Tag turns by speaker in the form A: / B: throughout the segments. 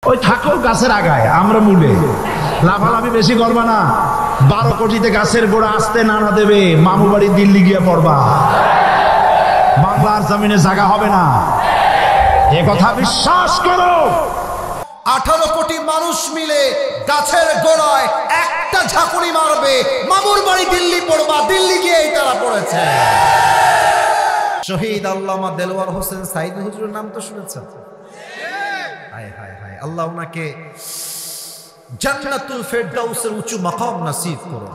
A: ওই থাকো গাছের আগায়, আমরা মূলে লাফালাফি বেশি করবা না। 12 কোটিতে গাছের গোড়া আসতে নানা দেবে, মামু বাড়ি দিল্লি গিয়ে পড়বা, বাংলার জমিনে জায়গা হবে না, এ কথা বিশ্বাস করো।
B: 18 কোটি মানুষ মিলে গাছের গোড়ায় একটা ঝাঁকুনি মারবে, মামুর বাড়ি দিল্লি পড়বা, দিল্লি গিয়েই তারা পড়েছে। শহীদ আল্লামা দেলোয়ার হোসেন সাইদি হুজুরের নাম তো শুনেছেন? হায় হায় হায়, আল্লাহ ওনাকে জান্নাতুল ফেরদাউসের উঁচু মাকাম নসিব করুন।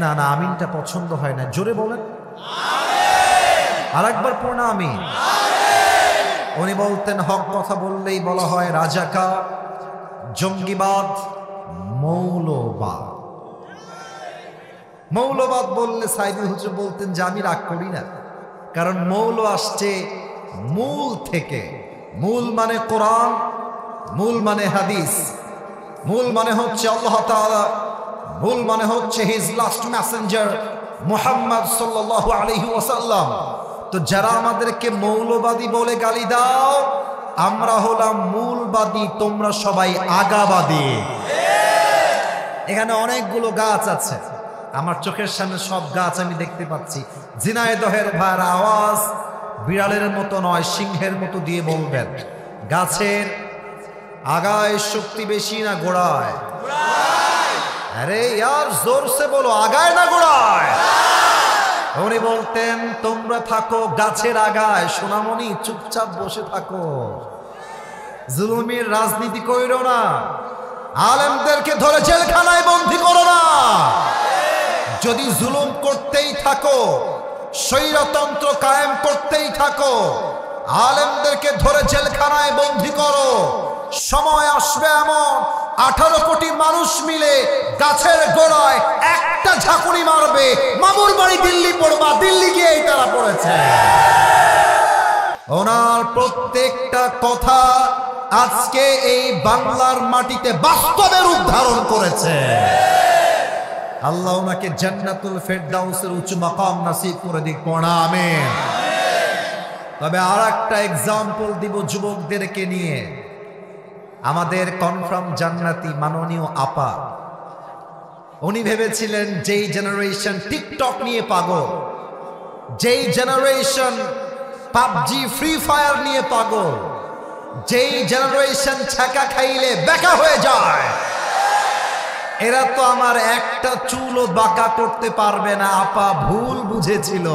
B: না না, আমিনটা পছন্দ হয় না, জোরে বলেন আরেকবার পড়না আমিন। উনি বলতেন, হক কথা বললেই বলা হয় রাজাকার, জঙ্গিবাদ, মৌলবাদ। মৌলবাদ বললে সাইদি হুজুর বলতেন যে আমি রাগ করি না, কারণ মৌল আসছে মূল থেকে। মূল মানে কোরআন, মূল মানে হাদিস, মূল মানে হচ্ছে আল্লাহ তাআলা, মূল মানে হচ্ছে হিজ লাস্ট মেসেঞ্জার মুহাম্মদ সাল্লাল্লাহু আলাইহি ওয়াসাল্লাম। তো যারা আমাদেরকে মৌলবাদী বলে গালি দাও, আমরা হলাম মূলবাদী, তোমরা সবাই আগাবাদী। এখানে অনেকগুলো গাছ আছে, আমার চোখের সামনে সব গাছ আমি দেখতে পাচ্ছি। ঝিনাইদহের ভাইয়ের আওয়াজ বিড়ালের মতো নয়, সিংহের মতো দিয়ে বলবেন, গাছের আগায় শক্তি বেশি না গোড়ায়? আরে ইয়ার জোরসে বলো, আগায় না গোড়ায়? উনি বলতেন, তোমরা থাকো গাছের আগায়, সোনামণি চুপচাপ বসে থাকো, জুলুমের রাজনীতি কইরো না, আলেমদেরকে ধরে জেলখানায় বন্দী করো না। যদি জুলুম করতেই থাকো, স্বৈরতন্ত্র কায়েম করতেই থাকো, আলেমদেরকে ধরে জেলখানায় বন্দী করো, সময় আসবে এমন 18 কোটি মানুষ মিলে গাছের গোড়ায় একটা ঝাঁকুনি মারবে, মামুর বাড়ি দিল্লি পড়বা, দিল্লি গিয়েই তারা পড়েছে। ওনার প্রত্যেকটা কথা আজকে এই বাংলার মাটিতে বাস্তবে রূপ ধারণ করেছে। আল্লাহ ওনাকে জান্নাতুল ফেরদাউসের উচ্চ মাকাম নসিব করে দিক, পড়া আমিন। তবে আর একটা এক্সাম্পল দিব যুবকদেরকে নিয়ে। আমাদের কনফার্ম জান্নাতি মাননীয় আপা, উনি ভেবেছিলেন যেই জেনারেশন টিকটক নিয়ে পাগল, যেই জেনারেশন পাবজি ফ্রি ফায়ার নিয়ে পাগল, যেই জেনারেশন ছাকা খাইলে বেকা হয়ে যায়, এরা তো আমার একটা চুলও বাঁকা করতে পারবে না। আপা ভুল বুঝেছিল।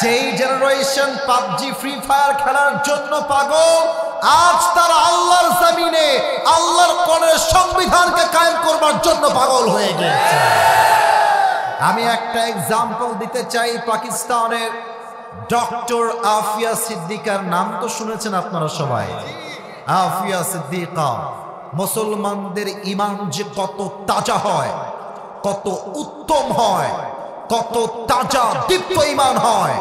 B: যেই জেনারেশন পাবজি ফ্রি ফায়ার খেলার জন্য পাগল, আজ তারা আল্লাহর জমিনে আল্লাহর কোরআনের সংবিধানকে কায়েম করবার জন্য পাগল হয়ে গেছে। আমি একটা এক্সাম্পল দিতে চাই। পাকিস্তানের ডক্টর আফিয়া সিদ্দিকার নাম তো শুনেছেন আপনারা সবাই। আফিয়া সিদ্দিকা, মুসলমানদের ইমান যে কত তাজা হয়, কত উত্তম হয়, কত তাজা দীপ্ত ইমান হয়,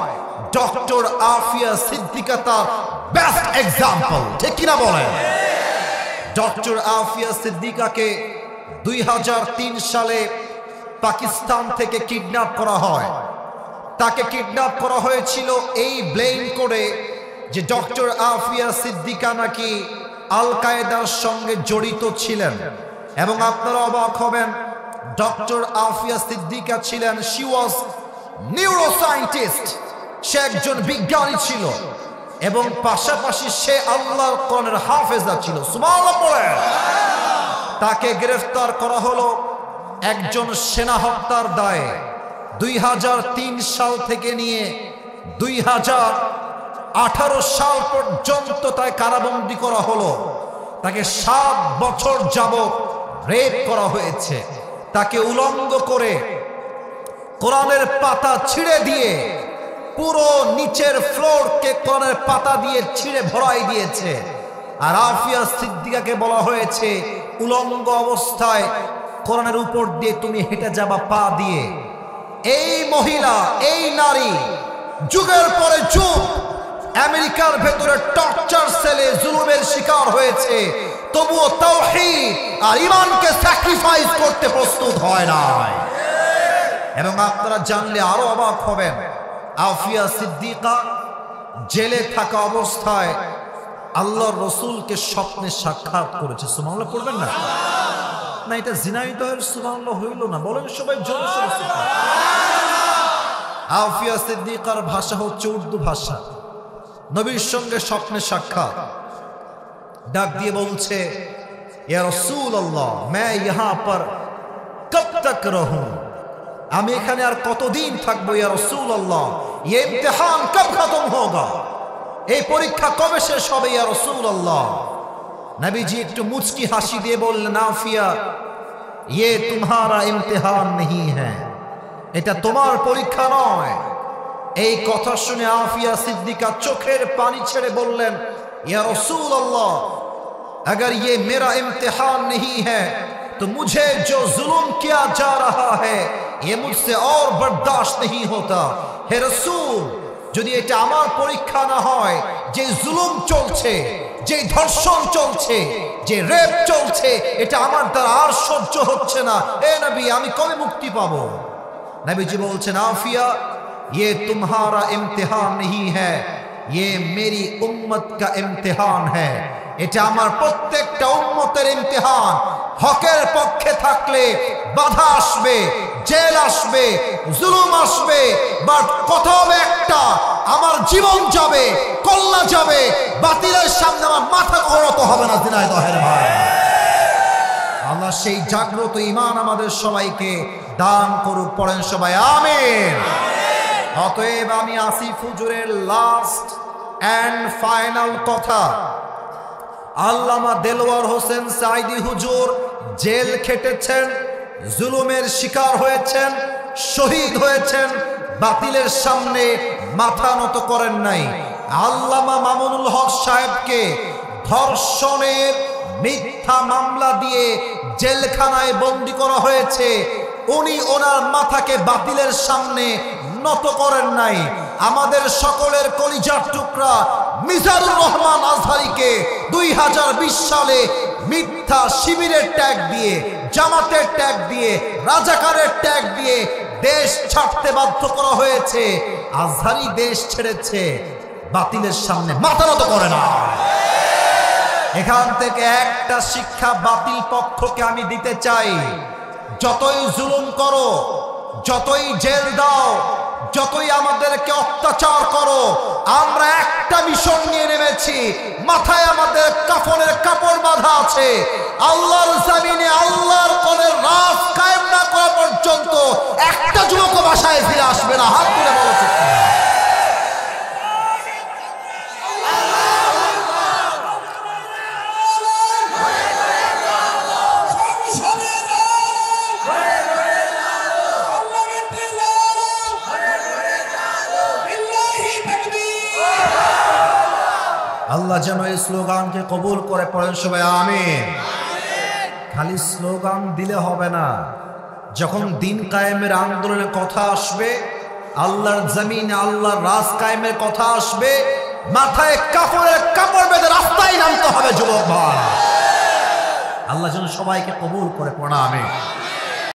B: ডক্টর আফিয়া সিদ্দিকা তার বেস্ট এক্সাম্পল, ঠিক কিনা বলেন? ডক্টর আফিয়া সিদ্দিকাকে 2003 সালে পাকিস্তান থেকে কিডন্যাপ করা হয়। তাকে কিডন্যাপ করা হয়েছিল এই ব্লেম করে যে ডক্টর আফিয়া সিদ্দিকা নাকি আল কায়েদার সঙ্গে জড়িত ছিলেন। এবং আপনারা অবাক হবেন, ডক্টর আফিয়া সিদ্দিকা ছিলেন, শি ওয়াজ নিউরোসায়েন্টিস্ট, সে একজন বিজ্ঞানী ছিল এবং পাশাপাশি সে আল্লাহর কোরআনের হাফেজা ছিল। সুবহানাল্লাহ পড়েন। তাকে গ্রেফতার করা হলো একজন সেনা হত্যার দায়ে। 2003 সাল থেকে নিয়ে 2018 সাল পর্যন্ত তাকে কারাবন্দী করা হলো। তাকে 7 বছর যাবত রেপ করা হয়েছে। তাকে উলঙ্গ করে কোরআনের পাতা ছিঁড়ে দিয়ে পুরো নিচের ফ্লোরকে কোরআনের পাতা দিয়ে ছিঁড়ে ভরাই দিয়েছে। আর আফিয়া সিদ্দিকাকে বলা হয়েছে উলঙ্গ অবস্থায় কোরআনের উপর দিয়ে তুমি হেঁটে যাবা পা দিয়ে। এই মহিলা, এই নারী যুগের পরে যুগ আমেরিকার ভেতরে টর্চার সেলে জুলুমের শিকার হয়েছে, তবুও তাওহীদ আর ঈমানকে স্যাক্রিফাইস করতে প্রস্তুত হয় না। এবং আপনারা জানলে আরো অবাক হবেন, আফিয়া সিদ্দিকা জেলে থাকা অবস্থায় আল্লাহর রসুলকে স্বপ্নে সাক্ষাৎ করেছে। সুবহানাল্লাহ পড়বেন না? না, এটা জিনাইদহের সুবহানাল্লাহ হইল না, বলেন সবাই জোরে সোরে সুবহানাল্লাহ। আফিয়া সিদ্দিকার ভাষা হচ্ছে উর্দু ভাষা। নবীর সঙ্গে স্বপ্নে সাক্ষাৎ, ডাক দিয়ে বলছে, ইয়া রাসূলুল্লাহ मैं यहाँ पर कब तक रहूं, আমি এখানে আর কতদিন থাকবো ইয়া রাসূলুল্লাহ, ये इम्तिहान कब खत्म होगा, এই পরীক্ষা কবে শেষ হবে ইয়া রাসূলুল্লাহ। নবীজি একটু মুচকি হাসি দিয়ে বললেন, আফিয়া ये तुम्हारा इम्तिहान नहीं है, এটা তোমার পরীক্ষা নয়। এই কথা শুনে আফিয়া সিদ্দিকা চোখের পানি ছেড়ে বললেন, ইয়া রাসূলুল্লাহ अगर ये मेरा इम्तिहान नहीं है तो मुझे जो जुल्म किया जा रहा है ये मुझसे और बर्दाश्त नहीं होता। हे रसूल, যদি এটা আমার পরীক্ষা না হয়, যে জুলুম চলছে, যে ধর্ষণ চলছে, যে রেপ চলছে, এটা আমার দ্বারা আর সহ্য হচ্ছে না। এ নবী, আমি কবে মুক্তি পাবো? নবীজি বলছেন, আফিয়া ये तुम्हारा इम्तिहान नहीं है, ये मेरी उम्मत का इम्तिहान है, এটা আমার প্রত্যেকটা উম্মতের ইমতিহান। হকের পক্ষে থাকলে বাধা আসবে, জেল আসবে, জুলুম আসবে, বাট কথা হবে একটা, আমার জীবন যাবে, কল্লা যাবে, বাতিলের সামনে আমার মাথা ঘোরাতে হবে না। জিনাইদহের ভাই, আল্লাহ সেই জাগ্রত ঈমান আমাদের সবাইকে দান করুক। পড়েন সবাই আমিন। অতএব আমি আসিফ হুজুরের লাস্ট এন্ড ফাইনাল কথা, আল্লামা দেলোয়ার হোসেন সাঈদী হুজুর জেল খেটেছেন, জুলুমের শিকার হয়েছেন, শহীদ হয়েছেন, বাতিলের সামনে মাথা নত করেন নাই। আল্লামা মামুনুল হক সাহেবকে ধর্ষণের মিথ্যা মামলা দিয়ে জেলখানায় বন্দী করা হয়েছে, উনি ওনার মাথাকে বাতিলের সামনে নত করেন নাই। আমাদের সকলের কলিজার টুকরা মিজানুর রহমান আজহারীকে 2020 সালে মিথ্যা শিবিরের ট্যাগ দিয়ে, জামাতের ট্যাগ দিয়ে, রাজাকারের ট্যাগ দিয়ে দেশ ছাড়তে বাধ্য করা হয়েছে। আজহারী দেশ ছেড়েছে, বাতিলের সামনে মাথা নত করে না। এখান থেকে একটা শিক্ষা বাতিল পক্ষকে আমি দিতে চাই, যতই জুলুম করো, যতই জেল দাও, যতই আমাদেরকে অত্যাচার করো, আমরা একটা মিশন নিয়ে নেমেছি, মাথায় আমাদের কাফনের কাপড় বাঁধা আছে। আল্লাহর জমিনে আল্লাহর কোনের রাজ কায়েম না করা পর্যন্ত একটা যুবক বাসায় ফিরে আসবে না। হাত তুলে বলো ঠিক না? আল্লাহ যেন এই স্লোগানকে কবুল করে। পড়েন সবাই আমিন। খালি স্লোগান দিলে হবে না, যখন দিন কায়েমের আন্দোলনের কথা আসবে, আল্লাহর জমিনে আল্লাহর রাজ কায়েমের কথা আসবে, মাথায় কাপড়ের কাপড় বেঁধে রাস্তায় নামতে হবে যুবক ভাই। আল্লাহ যেন সবাইকে কবুল করে। পড়া আমিন।